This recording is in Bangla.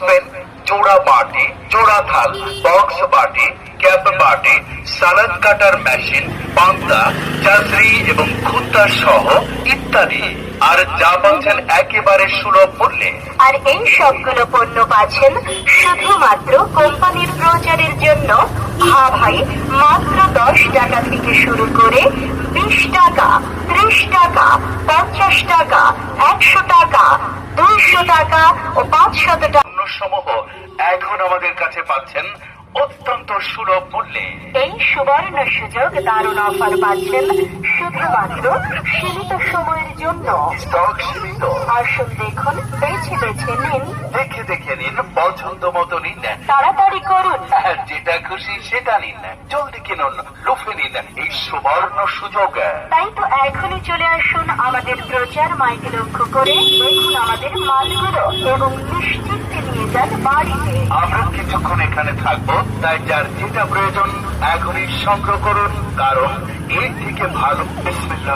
সসপ্যান, চোড়া বাটি, চোড়া থাল, বক্স বাটি, ক্যাপ বাটি, সালাদ কাটার মেশিন, পান্তা, চাষরি এবং খুদ্া সহ ইত্যাদি। আর যা পাচ্ছেন একেবারে সুলভ মূল্যে। আর এই সবগুলো পণ্য পাচ্ছেন শুধুমাত্র কোম্পানির প্রচারের জন্য। হ্যাঁ ভাই, মাত্র 10 টাকা থেকে শুরু করে 20 টাকা, 30 টাকা, 50 টাকা, 100 টাকা, 200 টাকা ও 500 টাকা সমূহ এখন আমাদের কাছে পাচ্ছেন অত্যন্ত সুলভ মূল্যে। এই সুবর্ণ সুযোগ, দারুণ অফার পাচ্ছেন শুধুমাত্র সীমিত সময়ের জন্য। স্টক সীমিত। আসুন দেখুন, বেছে বেছে নিন, দেখে দেখে নিন, পছন্দ মতো নিন, তাড়াতাড়ি করুন। যেটা খুশি সেটা নিন, জলদি কিনুন, লুফে নিন এই সুবর্ণ সুযোগ। তাই তো এখনই চলে আসুন আমাদের প্রচার মাইকে লক্ষ্য করে, দেখুন আমাদের মালগুলো এবং নিশ্চিন্তে নিয়ে যান বাড়িতে। আমরা কিছুক্ষণ এখানে থাকবো, তাই যার যেটা প্রয়োজন এখনই সংগ্রহ করুন, কারণ এর থেকে ভালো বিসমিল্লাহ।